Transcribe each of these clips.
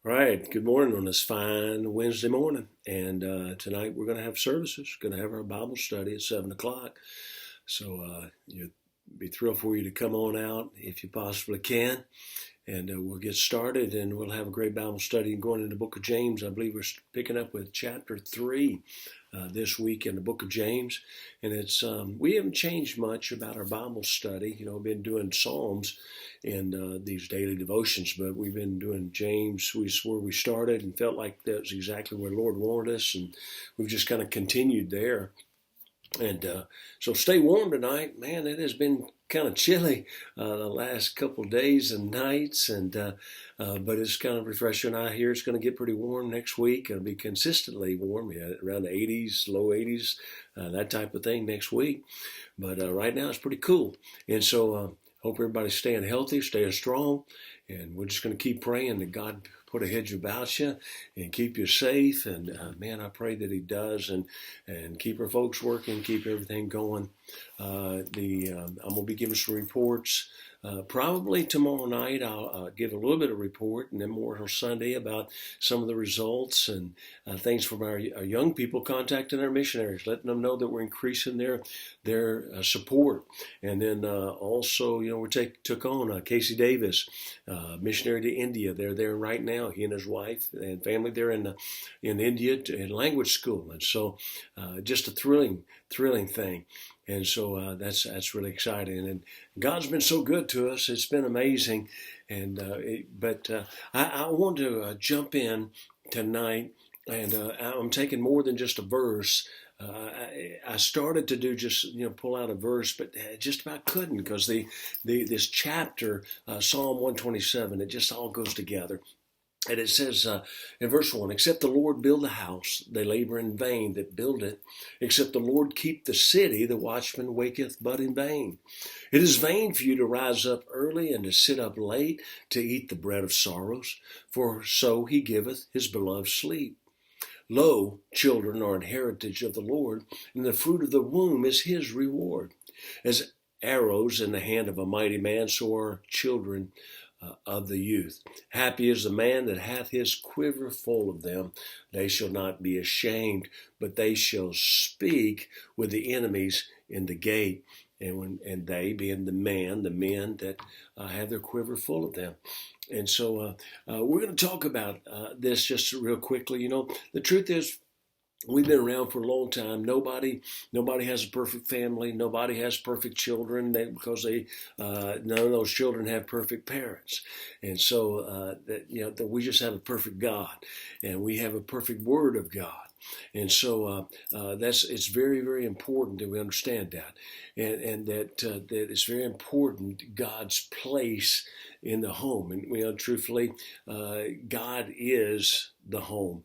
Right. Good morning on this fine Wednesday morning. And tonight we're going to have services. Going to have our Bible study at 7 o'clock. So you'd be thrilled for you to come on out if you possibly can. And we'll get started and we'll have a great Bible study going into the book of James. I believe we're picking up with chapter 3 this week in the book of James. And it's we haven't changed much about our Bible study. You know, we've been doing Psalms in these daily devotions, but we've been doing James where we started and felt like that's exactly where the Lord wanted us. And we've just kind of continued there. And so stay warm tonight. Man, it has been kind of chilly the last couple of days and nights, and but it's kind of refreshing. I hear it's going to get pretty warm next week. It'll be consistently warm, around the 80s, low 80s, that type of thing next week. But right now it's pretty cool. And so hope everybody's staying healthy, staying strong, and we're just going to keep praying that God put a hedge about you and keep you safe. And man, I pray that He does, and keep our folks working, keep everything going. I'm gonna be giving some reports. Probably tomorrow night I'll give a little bit of report, and then more on Sunday about some of the results and things from our young people contacting our missionaries, letting them know that we're increasing their support. And then also, you know, we took on Casey Davis, missionary to India. They're there right now. He and his wife and family. They're in India in language school, and so just a thrilling thing. And so that's really exciting. And God's been so good to us. It's been amazing. And I want to jump in tonight, and I'm taking more than just a verse. I started to do just pull out a verse, but just about couldn't, because this chapter, Psalm 127, it just all goes together. And it says in verse 1, except the Lord build the house, they labor in vain that build it. Except the Lord keep the city, the watchman waketh but in vain. It is vain for you to rise up early and to sit up late to eat the bread of sorrows, for so He giveth His beloved sleep. Lo, children are an heritage of the Lord, and the fruit of the womb is His reward. As arrows in the hand of a mighty man, so are children of the youth. Happy is the man that hath his quiver full of them. They shall not be ashamed, but they shall speak with the enemies in the gate. And they, being the men that have their quiver full of them. And so we're going to talk about this just real quickly. You know, the truth is, we've been around for a long time. Nobody has a perfect family. Nobody has perfect children, because none of those children have perfect parents. And so that we just have a perfect God, and we have a perfect Word of God. And so it's very, very important that we understand that, and that it's very important God's place in the home. And truthfully, God is the home.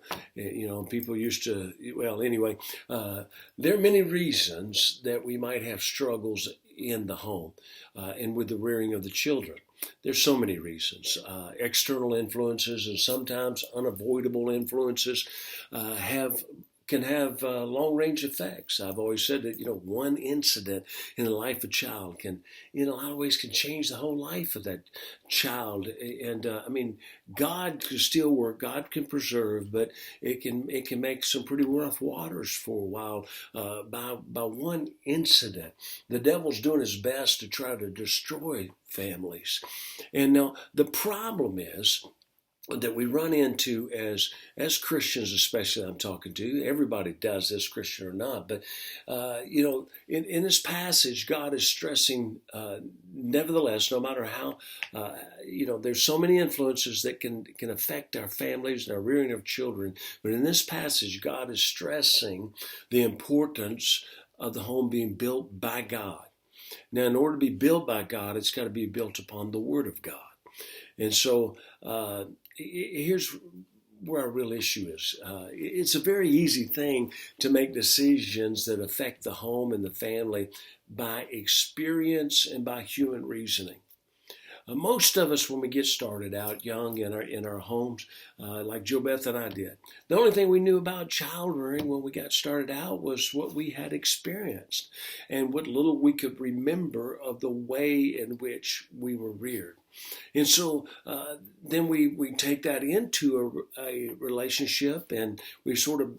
People used to. Well, anyway, there are many reasons that we might have struggles in the home and with the rearing of the children. There's so many reasons. External influences and sometimes unavoidable influences can have long-range effects. I've always said that, one incident in the life of a child can, in a lot of ways, can change the whole life of that child. And God can still work, God can preserve, but it can make some pretty rough waters for a while by one incident. The devil's doing his best to try to destroy families. And now the problem is that we run into as Christians, especially I'm talking to, everybody does this, Christian or not, but in this passage, God is stressing, nevertheless, no matter how, there's so many influences that can affect our families and our rearing of children, but in this passage, God is stressing the importance of the home being built by God. Now, in order to be built by God, it's got to be built upon the Word of God. And so here's where our real issue is. It's a very easy thing to make decisions that affect the home and the family by experience and by human reasoning. Most of us, when we get started out young in our homes, like Joe Beth and I did, the only thing we knew about child rearing when we got started out was what we had experienced and what little we could remember of the way in which we were reared. And so then we take that into a relationship, and we sort of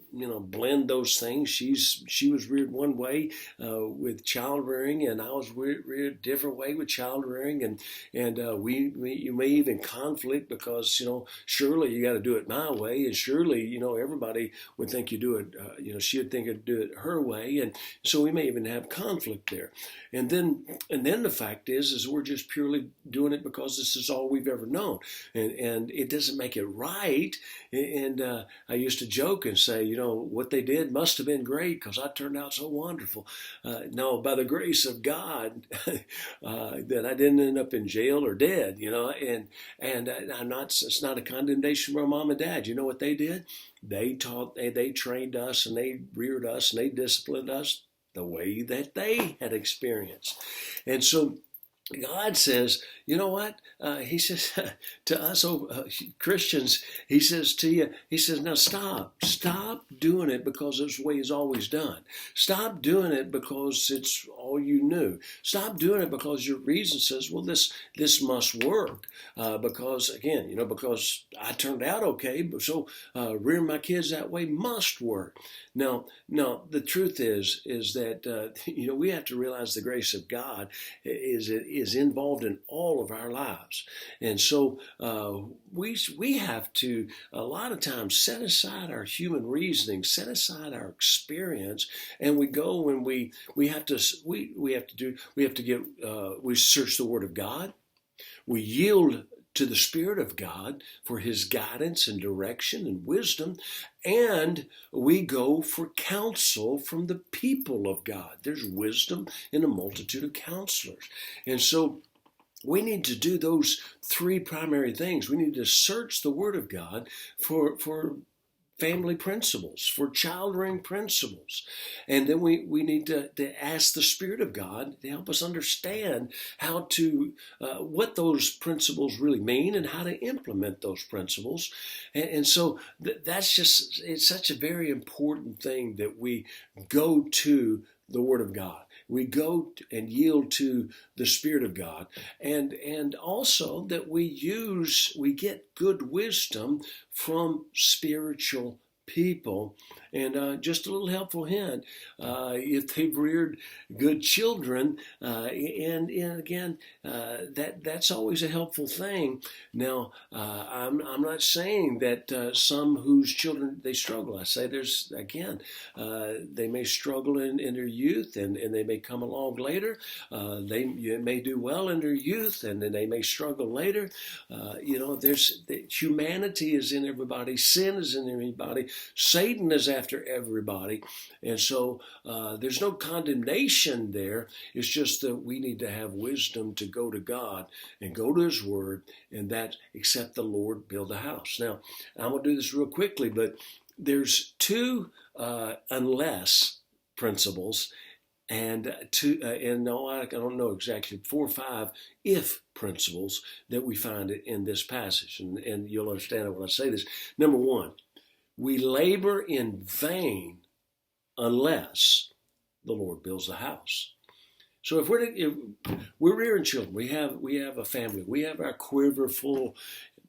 blend those things. She was reared one way with child rearing, and I was reared a different way with child rearing, and you may even conflict because surely you got to do it my way, and surely everybody would think you do it. She would think I'd do it her way, and so we may even have conflict there. And then the fact is we're just purely doing it because this is all we've ever known, and it doesn't make it right. And I used to joke and say, what they did must have been great because I turned out so wonderful. No, by the grace of God, that I didn't end up in jail or dead. And I'm not. It's not a condemnation for mom and dad. You know what they did? They trained us, and they reared us, and they disciplined us the way that they had experienced. And so God says, you know what? He says to us Christians, he says to you, he says, now stop doing it because it's the way it's always done. Stop doing it because it's all you knew. Stop doing it because your reason says, well, this must work. Because again, because I turned out okay, so rearing my kids that way must work. Now, the truth is that we have to realize the grace of God is involved in all of our lives, and so we have to a lot of times set aside our human reasoning, set aside our experience, and we go and we have to we search the Word of God, we yield to the Spirit of God for His guidance and direction and wisdom, and we go for counsel from the people of God. There's wisdom in a multitude of counselors. And so we need to do those three primary things. We need to search the Word of God for family principles, for child rearing principles. And then we need to ask the Spirit of God to help us understand how to, what those principles really mean and how to implement those principles. And so that's just, it's such a very important thing that we go to the Word of God. We go and yield to the Spirit of God, and also that we get good wisdom from spiritual people. And just a little helpful hint, if they've reared good children, and again, that's always a helpful thing. Now, I'm not saying that some whose children, they struggle. I say there's, again, they may struggle in their youth, and they may come along later. They may do well in their youth, and then they may struggle later. Humanity is in everybody. Sin is in everybody. Satan is after everybody. And so there's no condemnation there. It's just that we need to have wisdom to go to God and go to His Word, and that, except the Lord build a house. Now, I'm going to do this real quickly, but there's two unless principles, and I don't know exactly, 4 or 5 if principles that we find in this passage, and you'll understand it when I say this. Number 1, we labor in vain unless the Lord builds the house. So if we're rearing children, we have a family, we have our quiver full,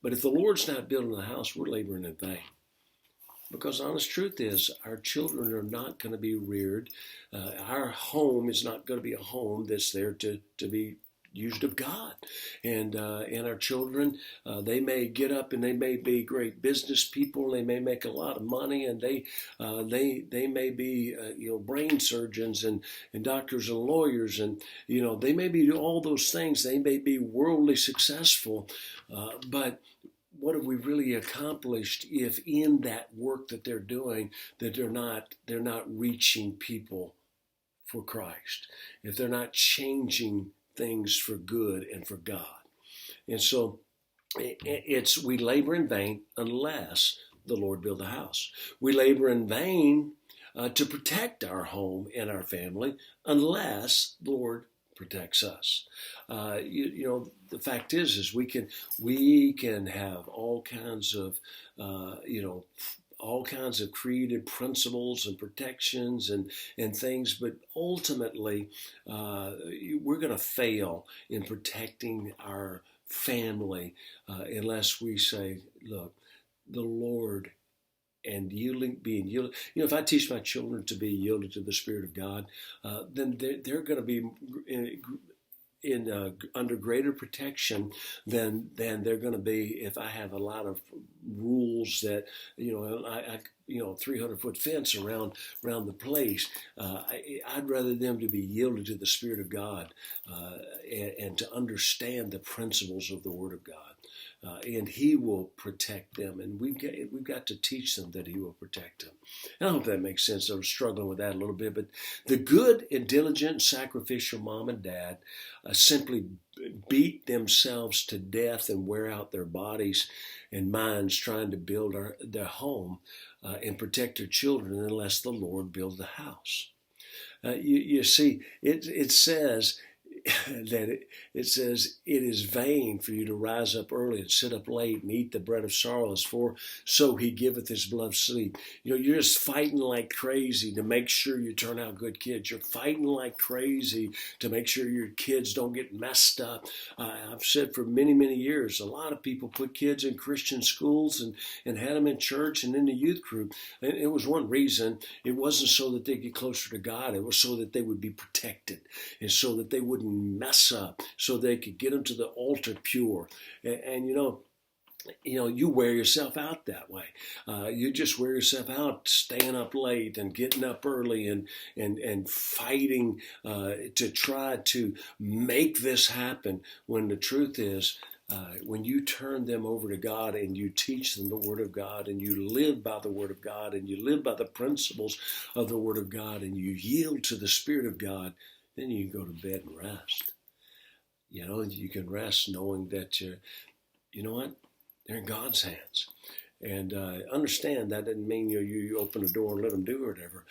but if the Lord's not building the house, we're laboring in vain. Because the honest truth is, our children are not going to be reared. Our home is not going to be a home that's there to be used of God. And our children, they may get up and they may be great business people. They may make a lot of money, and they may be brain surgeons and doctors and lawyers, and they may be all those things. They may be worldly successful, but what have we really accomplished if in that work that they're doing that they're not reaching people for Christ, if they're not changing things for good and for God? And so we labor in vain unless the Lord build a house. We labor in vain to protect our home and our family unless the Lord protects us. The fact is we can have all kinds of created principles and protections and things, but ultimately we're going to fail in protecting our family unless we say, look, the Lord and being yielded. If I teach my children to be yielded to the Spirit of God, then they're going to be under greater protection than they're going to be if I have a lot of rules that I 300-foot fence around the place. I'd rather them to be yielded to the Spirit of God and to understand the principles of the Word of God. And He will protect them, and we've got to teach them that He will protect them. And I hope that makes sense. I was struggling with that a little bit, but the good and diligent, sacrificial mom and dad simply beat themselves to death and wear out their bodies and minds trying to build their home and protect their children unless the Lord builds the house. You see, it says that it says it is vain for you to rise up early and sit up late and eat the bread of sorrows, for so He giveth His beloved sleep. You're just fighting like crazy to make sure you turn out good kids. You're fighting like crazy to make sure your kids don't get messed up. I've said for many, many years, a lot of people put kids in Christian schools and had them in church and in the youth group. And it was one reason. It wasn't so that they get closer to God. It was so that they would be protected and so that they wouldn't mess up, so they could get them to the altar pure. And you wear yourself out that way. You just wear yourself out staying up late and getting up early and fighting to try to make this happen, when the truth is, when you turn them over to God and you teach them the Word of God and you live by the Word of God and you live by the principles of the Word of God and you yield to the Spirit of God, then you can go to bed and rest. You can rest knowing that you know what? They're in God's hands. And understand that doesn't mean you open the door and let them do whatever.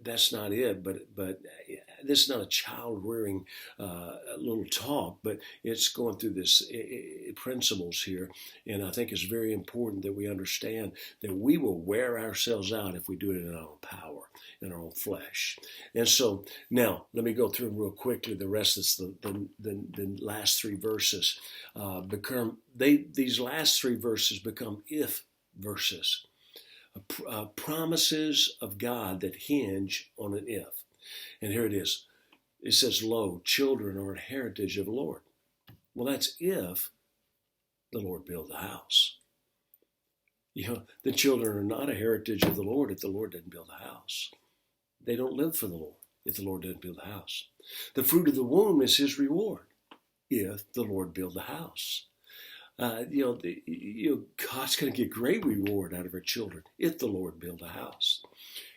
That's not it. But this is not a child rearing little talk, but it's going through this principles here. And I think it's very important that we understand that we will wear ourselves out if we do it in our own power, in our own flesh. And so now let me go through them real quickly. The rest is the last three verses. These last three verses become if verses, promises of God that hinge on an if. And here it is. It says, lo, children are a heritage of the Lord. Well, that's if the Lord build the house. The children are not a heritage of the Lord if the Lord didn't build the house. They don't live for the Lord if the Lord didn't build the house. The fruit of the womb is His reward if the Lord build the house. God's going to get great reward out of our children if the Lord build a house.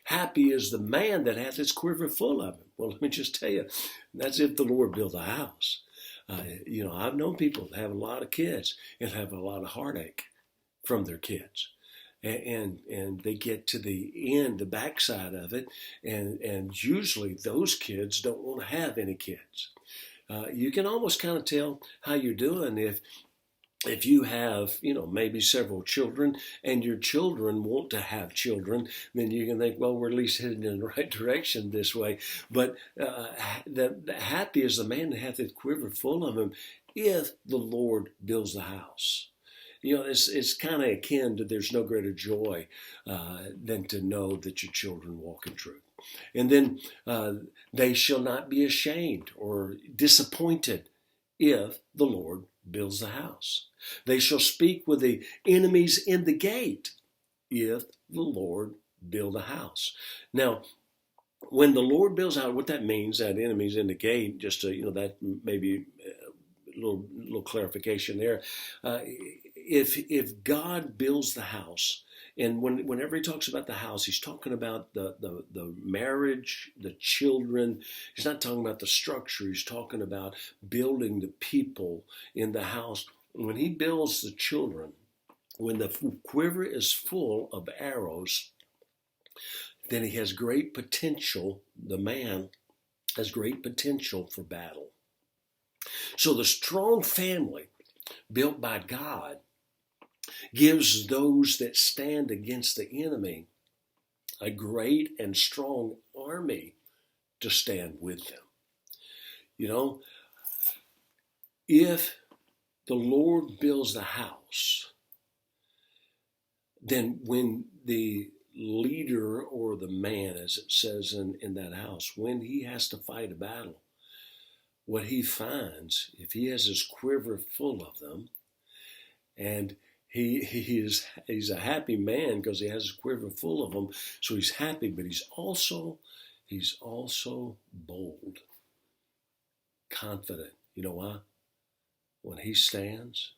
Happy is the man that hath his quiver full of them. Well, let me just tell you, that's if the Lord build a house. I've known people that have a lot of kids and have a lot of heartache from their kids. And they get to the backside of it, and usually those kids don't want to have any kids. You can almost kind of tell how you're doing if you have, maybe several children and your children want to have children, then you can think, well, we're at least headed in the right direction this way. But the happy is the man that hath his quiver full of him if the Lord builds the house. It's kind of akin to there's no greater joy than to know that your children walk in truth. And then they shall not be ashamed or disappointed if the Lord builds the house. They shall speak with the enemies in the gate if the Lord build a house. Now, when the Lord builds a house, what that means, that enemies in the gate, just to, that maybe a little clarification there. If God builds the house, and whenever He talks about the house, He's talking about the marriage, the children. He's not talking about the structure. He's talking about building the people in the house. When He builds the children, when the quiver is full of arrows, then he has great potential. The man has great potential for battle. So the strong family built by God gives those that stand against the enemy a great and strong army to stand with them. If the Lord builds the house, then when the leader or the man, as it says in that house, when he has to fight a battle, what he finds, if he has his quiver full of them, and he's a happy man because he has his quiver full of them, so he's happy, but he's also bold, confident. You know why? When he stands,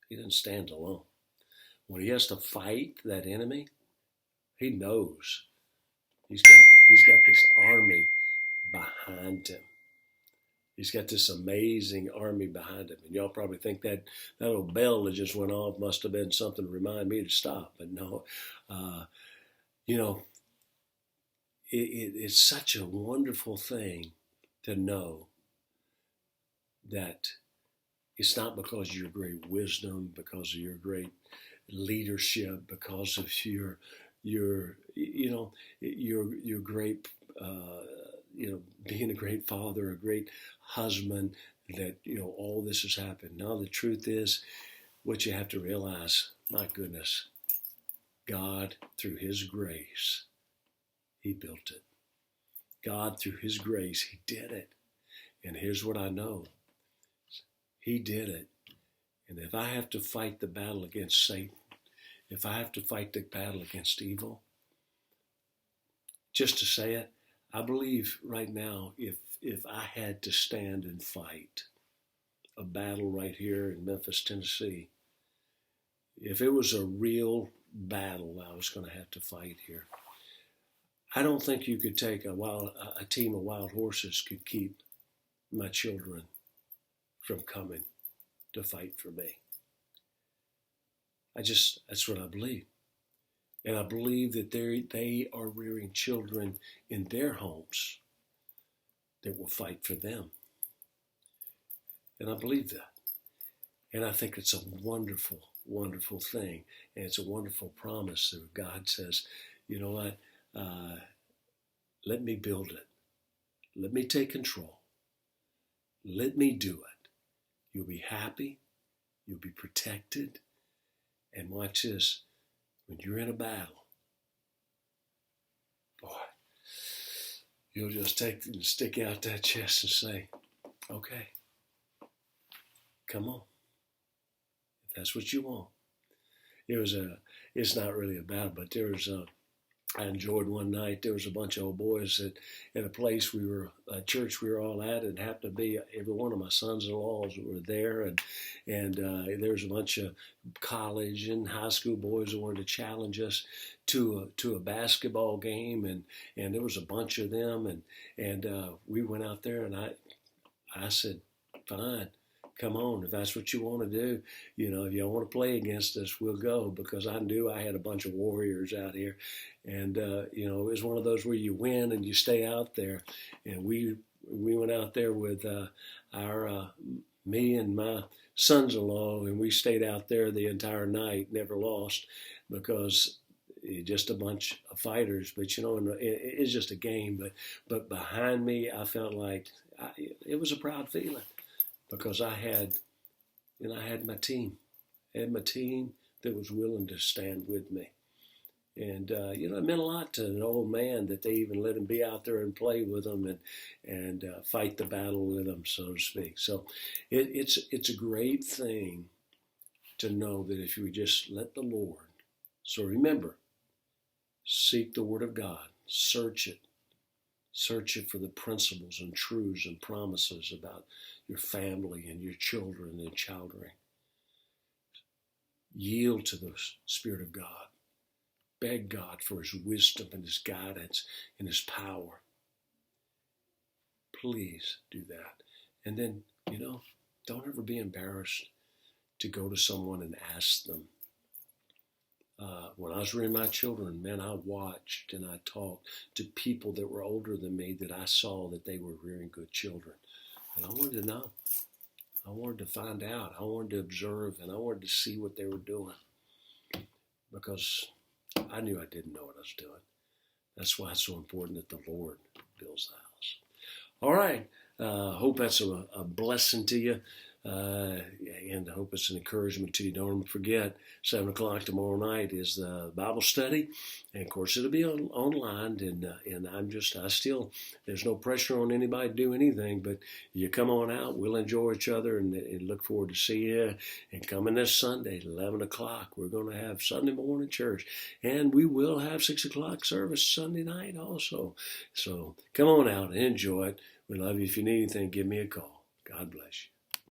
he doesn't stand alone. When he has to fight that enemy, he knows he's got this army behind him. He's got this amazing army behind him. And y'all probably think that little bell that just went off must have been something to remind me to stop. But no, you know, it's such a wonderful thing to know that it's not because of your great wisdom, because of your great leadership, because of your great being a great father, a great husband, that all this has happened. Now the truth is, what you have to realize, my goodness, God through His grace, He built it. God through His grace, He did it. And here's what I know. He did it. And if I have to fight the battle against Satan, if I have to fight the battle against evil, just to say it, I believe right now, if I had to stand and fight a battle right here in Memphis, Tennessee, if it was a real battle I was going to have to fight here, I don't think you could take a team of wild horses could keep my children from coming to fight for me. That's what I believe. And I believe that they are rearing children in their homes that will fight for them. And I believe that. And I think it's a wonderful, wonderful thing. And it's a wonderful promise that God says, you know what, let me build it. Let me take control. Let me do it. You'll be happy. You'll be protected. And watch this. When you're in a battle, boy, you'll just stick out that chest and say, okay, come on. If that's what you want. It's not really a battle, but I enjoyed one night. There was a bunch of old boys at a church we were all at, and it happened to be every one of my sons-in-laws were there, and there was a bunch of college and high school boys that wanted to challenge us to a basketball game, and there was a bunch of them, and we went out there, and I said, fine. Come on, if that's what you want to do, if you want to play against us, we'll go, because I knew I had a bunch of warriors out here. And, it was one of those where you win and you stay out there. And we went out there with me and my sons-in-law, and we stayed out there the entire night, never lost, because just a bunch of fighters. But, it's just a game. But behind me, I felt like it was a proud feeling. Because I had my team. I had my team that was willing to stand with me. And, it meant a lot to an old man that they even let him be out there and play with them and fight the battle with them, so to speak. So it's a great thing to know that if you just let the Lord. So remember, seek the Word of God. Search it. Search it for the principles and truths and promises about your family and your children and child rearing. Yield to the Spirit of God. Beg God for His wisdom and His guidance and His power. Please do that. And then, don't ever be embarrassed to go to someone and ask them. When I was rearing my children, man, I watched and I talked to people that were older than me that I saw that they were rearing good children. And I wanted to know. I wanted to find out. I wanted to observe, and I wanted to see what they were doing. Because I knew I didn't know what I was doing. That's why it's so important that the Lord builds the house. All right. Hope that's a blessing to you. And I hope it's an encouragement to you. Don't forget, 7 o'clock tomorrow night is the Bible study. And of course, it'll be online. And there's no pressure on anybody to do anything, but you come on out. We'll enjoy each other and look forward to see you. And coming this Sunday, 11 o'clock, we're going to have Sunday morning church. And we will have 6 o'clock service Sunday night also. So come on out and enjoy it. We love you. If you need anything, give me a call. God bless you.